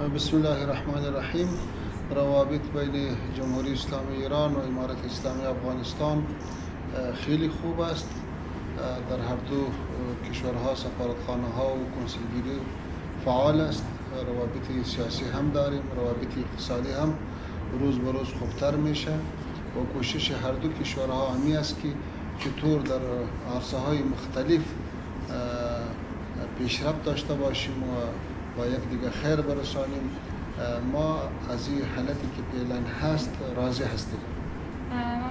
بسم الله الرحمن الرحیم. روابط بین جمهوری اسلامی ایران و امارت اسلامی افغانستان خیلی خوب است. در هر دو کشورها سفارتخانه ها و کنسولگری فعال است. روابط سیاسی هم داریم، روابط اقتصادی هم روز به روز خوبتر میشه و کوشش هر دو کشورها همی است که چطور در عرصه های مختلف پیشرفت داشته باشیم و با یک دیگه خیر برسانیم. ما از این حالتی که فعلا هست راضی هستیم.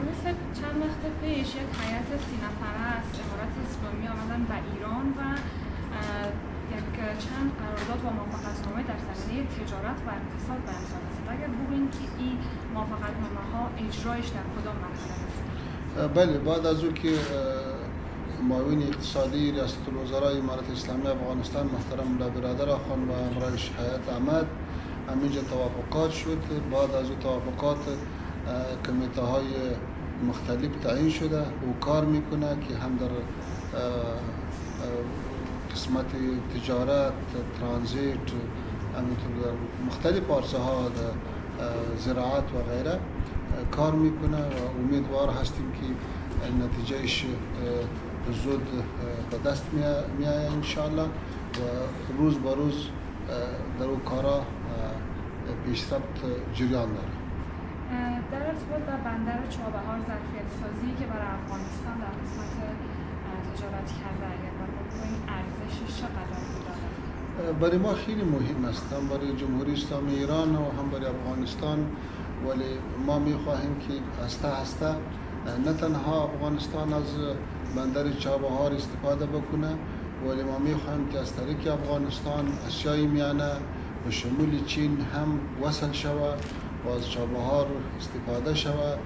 مثل چند وقت پیش یک هیئت 30 نفره از امارت اسلامی آمدن به ایران و یک چند قرارداد و موافقتنامه در زمینه تجارت و اقتصاد به امضا رسید. اگر بگوییم که این موافقتنامه ها اجرایش در کدام مرحله است؟ بله، بعد از او که معاون اقتصادی ریاست الوزرای امارت اسلامی افغانستان محترم برادر آخان و امرایش هیئت آمد، همینجا توافقات شد. بعد از او توافقات کمیته های مختلف تعیین شده و کار میکنه که هم در قسمت تجارت، ترانزیت، همینطور در مختلف عرصه ها زراعت و غیره کار میکنه و امیدوار هستیم که نتیجهش زود به دست میآید انشاءالله و روز به روز در اون کارا پیشرفت جریان داره. در ارتباط با بندر چابهار ظرفیت سازی که برای افغانستان در قسمت تجارت کرده، اگر بگوییم ارزشش چقدر داره؟ برای ما خیلی مهم است، هم برای جمهوری اسلامی ایران و هم برای افغانستان، ولی ما میخواهیم که هسته نه تنها افغانستان از بندر چابهار استفاده بکنه، ولی ما میخواهیم که از طریق افغانستان آسیای میانه و شمول چین هم وصل شود و از چابهار استفاده شود.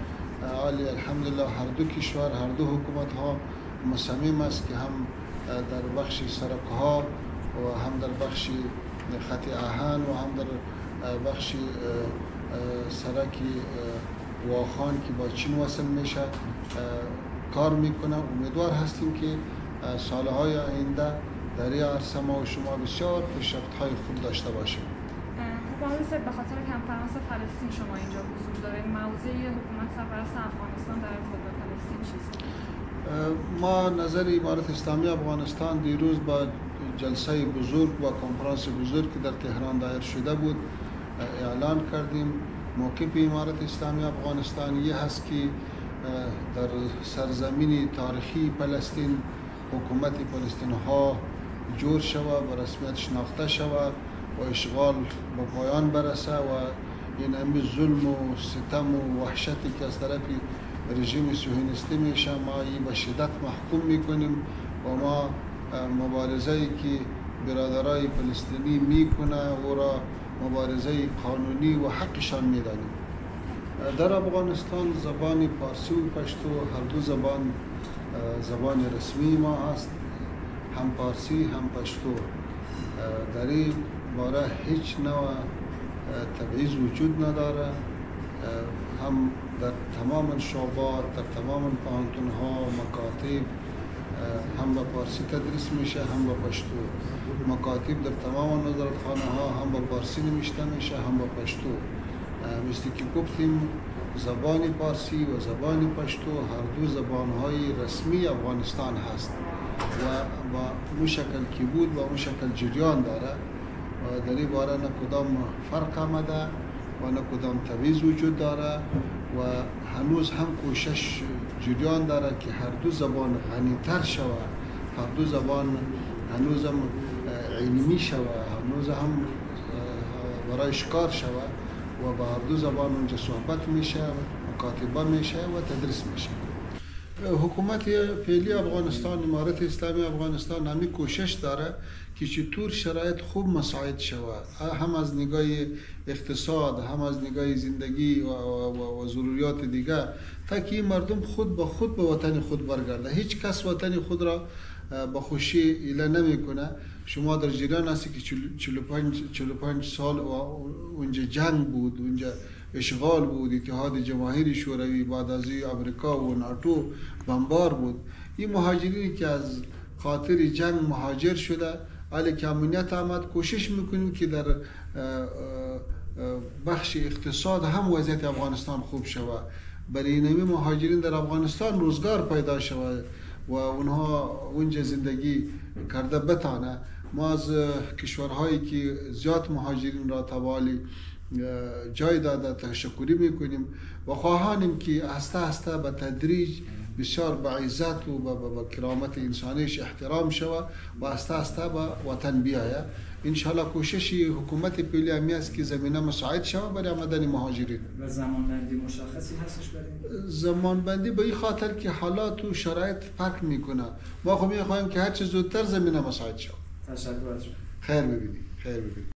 عالی الحمدلله هر دو کشور، هر دو حکومت ها مصمم است که هم در بخش سرک ها و هم در بخش خط آهن و هم در بخش سرک واخان که با چین وصل میشه کار میکنه. امیدوار هستیم که سالهای آینده در این عرصه ما و شما بسیار پیشرفت‌های خوب داشته باشیم. خب به خاطر کنفرانس فلسطین شما اینجا حضور دارید، موضع حکومت سرپرست افغانستان در ارتباط با فلسطین چیست؟ ما نظر امارت اسلامی افغانستان دیروز با جلسه بزرگ و کنفرانس بزرگ که در تهران دایر شده بود اعلان کردیم. موقف امارت اسلامی افغانستان یه هست که در سرزمین تاریخی فلسطین حکومت فلسطین ها جور شود، به رسمیت شناخته شود و اشغال به پایان برسه و این همه ظلم و ستم و وحشتی که از طرف رژیم صهیونیستی میشه ما این به شدت محکوم میکنیم و ما مبارزه‌ای که برادرای فلسطینی میکنه و را مبارزه قانونی و حقشان میدانیم. در افغانستان زبان فارسی و پشتو هر دو زبان رسمی ما هست، هم فارسی هم پشتو. در این باره هیچ نوع تبعیض وجود نداره. هم در تمام شعبات، در تمام پانتون ها، مکاتب هم به فارسی تدریس میشه هم به پشتو. مکاتب در تمام نظارتخانه ها هم به فارسی نوشته میشه هم به پشتو. مثل که گفتیم زبان فارسی و زبان پشتو هر دو زبان های رسمی افغانستان هست و با اون شکل که بود و اون شکل جریان داره و در این باره نه کدام فرق آمده و نه کدام تبعیض وجود داره و هنوز هم کوشش جریان داره که هر دو زبان غنی‌تر شود، هر دو زبان هنوز هم علمی شود، هنوز هم برایش کار شود و با هر دو زبان اونجا صحبت میشه، مکاتبه میشه و تدریس میشه. حکومت فعلی افغانستان، امارت اسلامی افغانستان همی کوشش داره که چطور شرایط خوب مساعد شود، هم از نگاه اقتصاد هم از نگاه زندگی و ضروریات دیگه، تا که مردم خود به خود به وطن خود برگرده. هیچ کس وطن خود را به خوشی ایله نمیکنه. شما در جریان هستی که 45 سال اونجا جنگ بود، اونجا اشغال بود، اتحاد جماهیر شوروی بعد از امریکا و ناتو بمبار بود. این مهاجرینی که از خاطر جنگ مهاجر شده حالی که امنیت آمد کوشش میکنیم که در بخش اقتصاد هم وضعیت افغانستان خوب شود، برای اینمی مهاجرین در افغانستان روزگار پیدا شود و اونها اونجا زندگی کرده بتانه. ما از کشورهایی که زیاد مهاجرین را توالی جای داده تشکری میکنیم و خواهانیم که آهسته آهسته به تدریج بسیار با عزت و با کرامت انسانیش احترام شود و آهسته آهسته به وطن بیاید. انشاءالله کوشش حکومت پیلی همی است که زمینه مساعد شود برای آمدن مهاجرین. و زمانبندی مشخصی هستش برای زمانبندی به این خاطر که حالات و شرایط فرق میکنه. ما خب میخواهیم که هر چه زودتر زمینه مساعد شود. تشکر از شما. خیر ببینید.